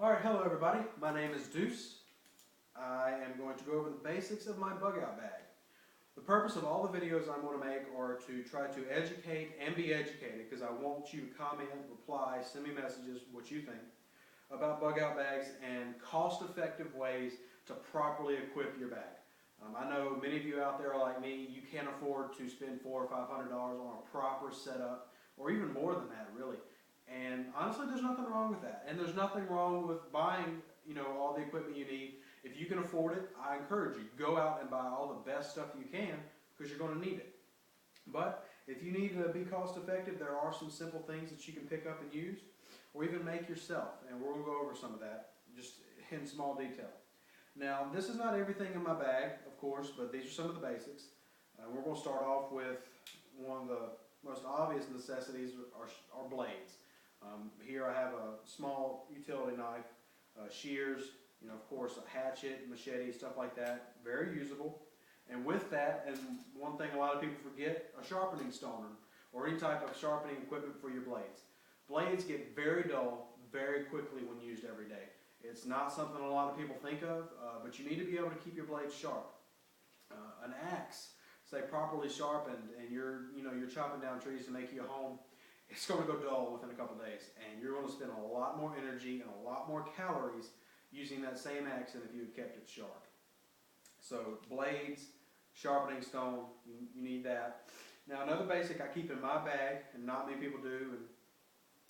Alright, hello everybody. My name is Deuce. I am going to go over the basics of my bug out bag. The purpose of all the videos I'm going to make are to try to educate and be educated, because I want you to comment, reply, send me messages, what you think about bug out bags and cost-effective ways to properly equip your bag. I know many of you out there are like me. You can't afford to spend $400 or $500 on a proper setup, or even more than that, really. And honestly, there's nothing wrong with that. And there's nothing wrong with buying, all the equipment you need. If you can afford it, I encourage you, go out and buy all the best stuff you can, because you're going to need it. But if you need to be cost effective, there are some simple things that you can pick up and use, or even make yourself. And we're going to go over some of that, just in small detail. Now, this is not everything in my bag, of course, but these are some of the basics. We're going to start off with one of the most obvious necessities are blades. Here I have a small utility knife, shears, of course a hatchet, machete, stuff like that. Very usable. And with that, and one thing a lot of people forget, a sharpening stone or any type of sharpening equipment for your blades. Blades get very dull very quickly when used every day. It's not something a lot of people think of, but you need to be able to keep your blades sharp. An axe, say properly sharpened, and you're chopping down trees to make you a home, it's going to go dull within a couple days, and you're going to spend a lot more energy and a lot more calories using that same axe than if you had kept it sharp. So blades, sharpening stone, you need that. Now another basic I keep in my bag, and not many people do, and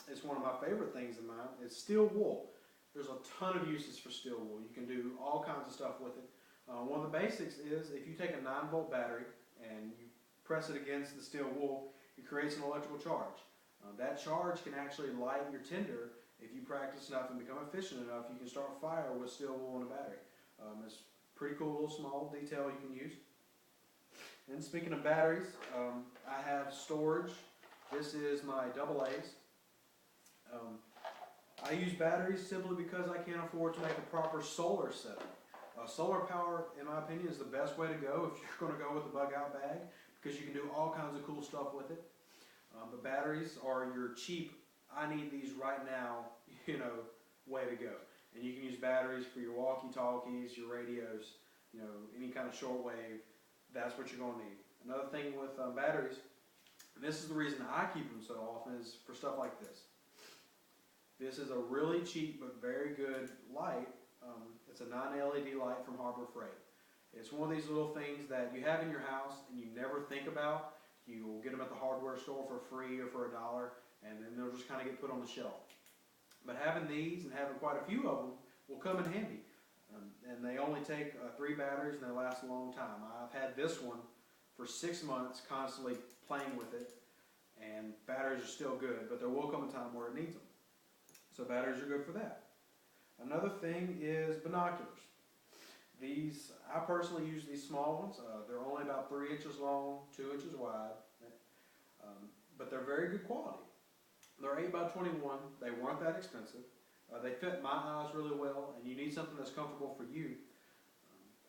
it's one of my favorite things in mine, is steel wool. There's a ton of uses for steel wool. You can do all kinds of stuff with it. One of the basics is if you take a 9-volt battery and you press it against the steel wool, it creates an electrical charge. That charge can actually light your tinder. If you practice enough and become efficient enough, you can start a fire with steel wool in a battery. It's a pretty cool little small detail you can use. And speaking of batteries, I have storage. This is my AA's. I use batteries simply because I can't afford to make a proper solar setup. Solar power, in my opinion, is the best way to go if you're going to go with the bug out bag, because you can do all kinds of cool stuff with it. But batteries are your cheap, I need these right now, way to go. And you can use batteries for your walkie-talkies, your radios, any kind of shortwave. That's what you're going to need. Another thing with batteries, and this is the reason I keep them so often, is for stuff like this. This is a really cheap but very good light. It's a non-LED light from Harbor Freight. It's one of these little things that you have in your house and you never think about. You will get them at the hardware store for free or for $1, and then they'll just kind of get put on the shelf. But having these and having quite a few of them will come in handy. And they only take 3 batteries and they last a long time. I've had this one for 6 months, constantly playing with it, and batteries are still good, but there will come a time where it needs them. So batteries are good for that. Another thing is binoculars. These, I personally use these small ones. They're only about 3 inches long, 2 inches wide, but they're very good quality. They're 8x21. They weren't that expensive. They fit my eyes really well, and you need something that's comfortable for you.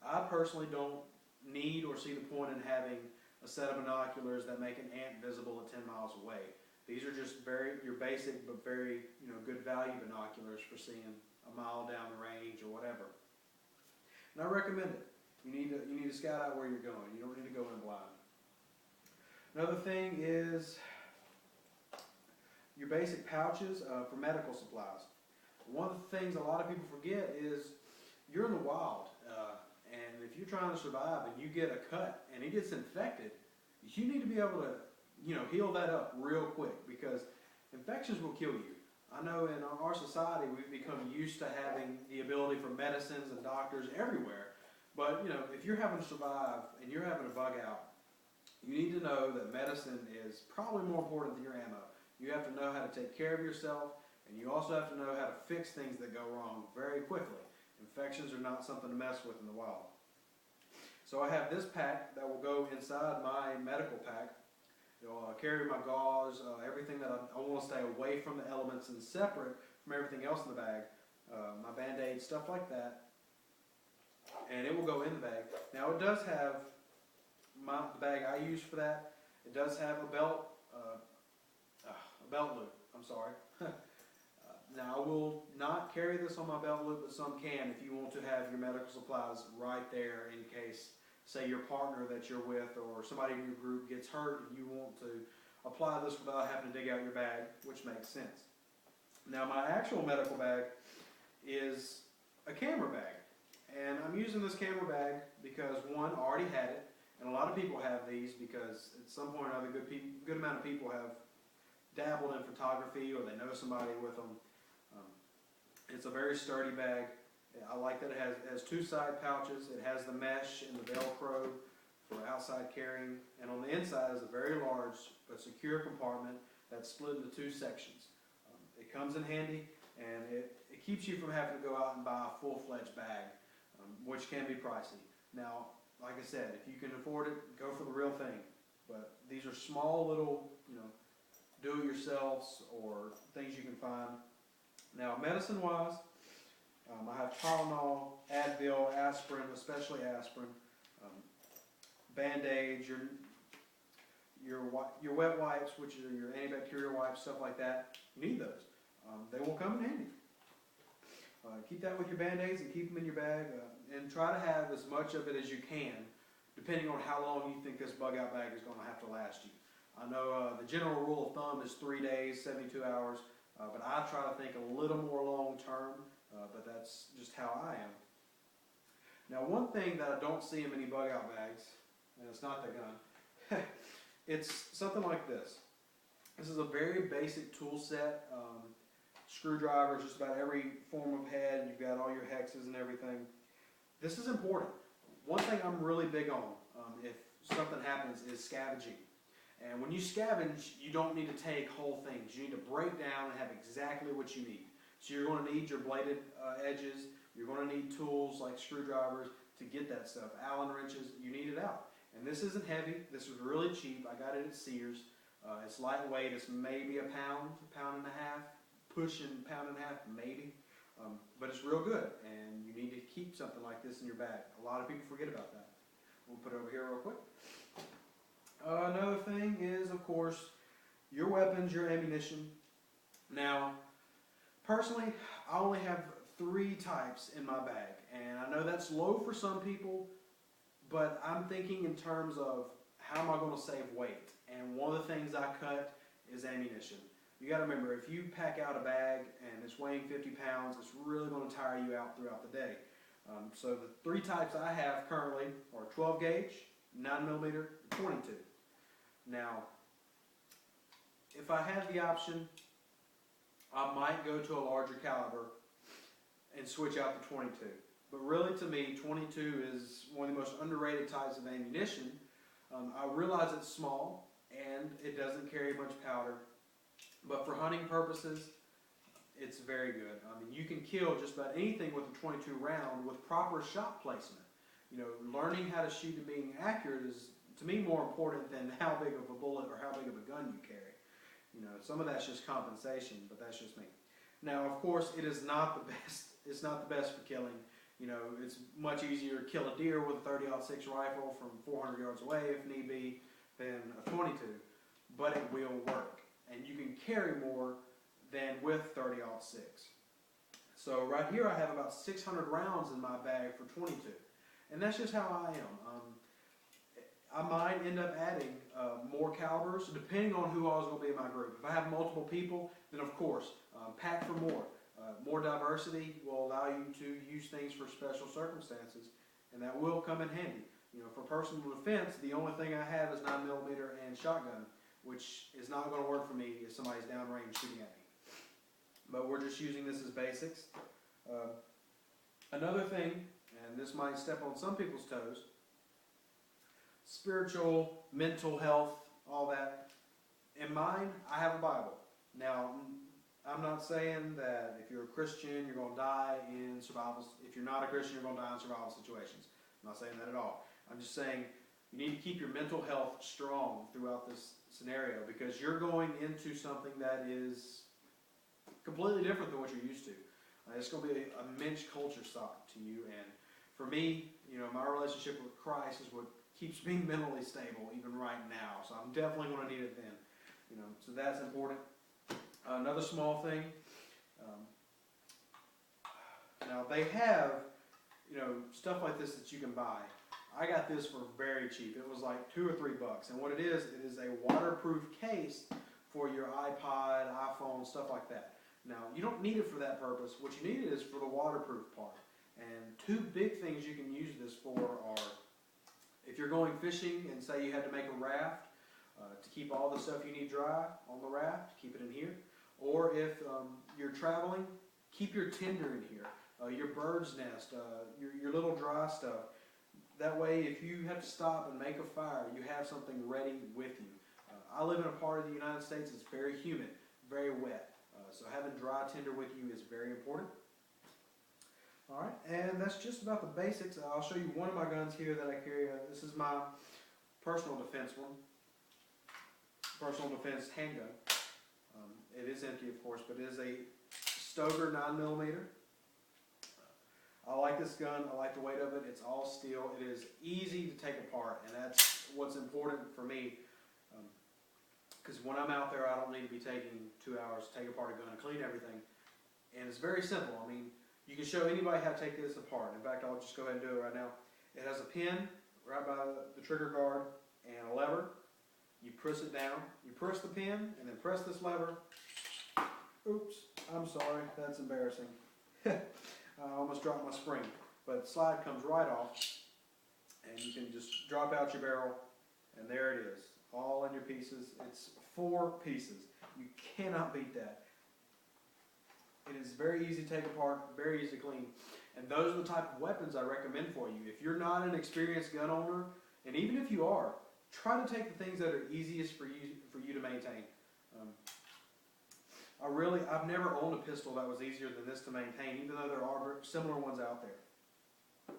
I personally don't need or see the point in having a set of binoculars that make an ant visible at 10 miles away. These are just your basic but very good value binoculars for seeing a mile down the range or whatever. And I recommend it. You need to scout out where you're going. You don't need to go in blind. Another thing is your basic pouches for medical supplies. One of the things a lot of people forget is you're in the wild, and if you're trying to survive and you get a cut and it gets infected, you need to be able to heal that up real quick, because infections will kill you. I know in our society we've become used to having the ability for medicines and doctors everywhere, but if you're having to survive and you're having a bug out, you need to know that medicine is probably more important than your ammo. You have to know how to take care of yourself, and you also have to know how to fix things that go wrong very quickly. Infections are not something to mess with in the wild. So I have this pack that will go inside my medical pack. It'll carry my gauze, everything that I want to stay away from the elements and separate from everything else in the bag, my Band-Aids, stuff like that, and it will go in the bag. Now it does have, the bag I use for that, it does have a belt loop, I'm sorry. Now I will not cannot carry this on my belt loop, but some can if you want to have your medical supplies right there in case, say, your partner that you're with or somebody in your group gets hurt and you want to apply this without having to dig out your bag, which makes sense. Now, my actual medical bag is a camera bag. And I'm using this camera bag because, one, I already had it, and a lot of people have these because at some point or other, good amount of people have dabbled in photography or they know somebody with them. It's a very sturdy bag. I like that it has two side pouches. It has the mesh and the Velcro for outside carrying, and on the inside is a very large but secure compartment that's split into two sections. It comes in handy, and it keeps you from having to go out and buy a full-fledged bag, which can be pricey. Now, like I said, if you can afford it, go for the real thing. But these are small little, do-it-yourselves or things you can find. Now, medicine-wise, I have Tylenol, Advil, aspirin, especially aspirin, Band-Aids, your wet wipes, which are your antibacterial wipes, stuff like that. You need those. They will come in handy. Keep that with your Band-Aids and keep them in your bag, and try to have as much of it as you can, depending on how long you think this bug-out bag is going to have to last you. I know the general rule of thumb is 3 days, 72 hours, but I try to think a little more long-term, but that's just how I am. Now, one thing that I don't see in many bug-out bags, and it's not the gun, it's something like this. This is a very basic tool set. Screwdrivers, just about every form of head. You've got all your hexes and everything. This is important. One thing I'm really big on, if something happens, is scavenging. And when you scavenge, you don't need to take whole things. You need to break down and have exactly what you need. So you're going to need your bladed edges. You're going to need tools like screwdrivers to get that stuff. Allen wrenches, you need it out. And this isn't heavy. This was really cheap. I got it at Sears. It's lightweight. It's maybe a pound and a half. Pushing pound and a half, maybe. But it's real good. And you need to keep something like this in your bag. A lot of people forget about that. We'll put it over here real quick. Another thing is, of course, your weapons, your ammunition. Now, personally, I only have 3 types in my bag. And I know that's low for some people, but I'm thinking in terms of how am I going to save weight. And one of the things I cut is ammunition. You got to remember, if you pack out a bag and it's weighing 50 pounds, it's really going to tire you out throughout the day. So the 3 types I have currently are 12 gauge, 9mm, 22. Now, if I had the option, I might go to a larger caliber and switch out to 22. But really, to me, 22 is one of the most underrated types of ammunition. I realize it's small and it doesn't carry much powder, but for hunting purposes, it's very good. I mean, you can kill just about anything with a 22 round with proper shot placement. Learning how to shoot and being accurate is, to me, more important than how big of a bullet or how big of a gun you carry. Some of that's just compensation, but that's just me. Now, of course, it is not the best. It's not the best for killing. It's much easier to kill a deer with a 30-06 rifle from 400 yards away, if need be, than a 22. But it will work. And you can carry more than with 30-06. So right here I have about 600 rounds in my bag for 22. And that's just how I am. I might end up adding more calibers depending on who all is going to be in my group. If I have multiple people, then of course, pack for more. More diversity will allow you to use things for special circumstances, and that will come in handy. For personal defense, the only thing I have is 9mm and shotgun, which is not going to work for me if somebody's downrange shooting at me. But we're just using this as basics. Another thing, and this might step on some people's toes, spiritual, mental health, all that. In mine, I have a Bible. Now, I'm not saying that if you're a Christian, you're going to die in survival. If you're not a Christian, you're going to die in survival situations. I'm not saying that at all. I'm just saying you need to keep your mental health strong throughout this scenario because you're going into something that is completely different than what you're used to. It's going to be a immense culture shock to you. And for me, my relationship with Christ is what keeps me mentally stable even right now. So I'm definitely going to need it then. So that's important. Another small thing, Now they have, you know, stuff like this that you can buy. I got this for very cheap. It was like $2 or $3. And what it is a waterproof case for your iPod, iPhone, stuff like that. Now, you don't need it for that purpose. What you need it is for the waterproof part. And two big things you can use this for are, if you're going fishing and say you had to make a raft, to keep all the stuff you need dry on the raft, keep it in here. Or if you're traveling, keep your tinder in here, your bird's nest, your little dry stuff. That way, if you have to stop and make a fire, you have something ready with you. I live in a part of the United States that's very humid, very wet. So having dry tinder with you is very important. All right, and that's just about the basics. I'll show you one of my guns here that I carry. This is my personal defense one. Personal defense handgun. It is empty, of course, but it is a Stoeger 9mm. I like this gun. I like the weight of it. It's all steel. It is easy to take apart, and that's what's important for me. Because when I'm out there, I don't need to be taking 2 hours to take apart a gun and clean everything. And it's very simple. I mean, you can show anybody how to take this apart. In fact, I'll just go ahead and do it right now. It has a pin right by the trigger guard and a lever. You press it down. You press the pin and then press this lever. Oops, I'm sorry. That's embarrassing. I almost dropped my spring. But the slide comes right off. And you can just drop out your barrel. And there it is. All in your pieces. It's 4 pieces. You cannot beat that. It is very easy to take apart, very easy to clean. And those are the type of weapons I recommend for you. If you're not an experienced gun owner, and even if you are, try to take the things that are easiest for you to maintain. I've never owned a pistol that was easier than this to maintain, even though there are similar ones out there.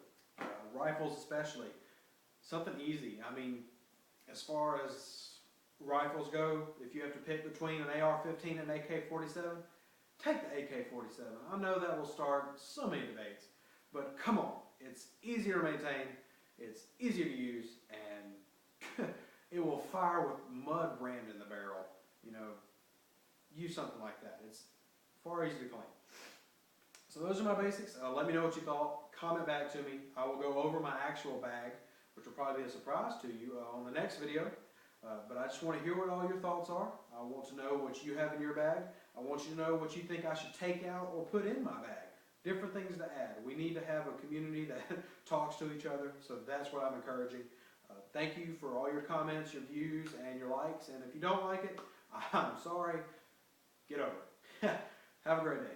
Rifles especially, something easy. I mean, as far as rifles go, if you have to pick between an AR-15 and an AK-47, take the AK-47. I know that will start so many debates, but come on, it's easier to maintain, it's easier to use, and it will fire with mud rammed in the barrel. You know, use something like that. It's far easier to clean. So those are my basics. Let me know what you thought. Comment back to me. I will go over my actual bag, which will probably be a surprise to you on the next video. But I just want to hear what all your thoughts are. I want to know what you have in your bag. I want you to know what you think I should take out or put in my bag. Different things to add. We need to have a community that talks to each other, so that's what I'm encouraging. Thank you for all your comments, your views, and your likes. And if you don't like it, I'm sorry. Get over it. Have a great day.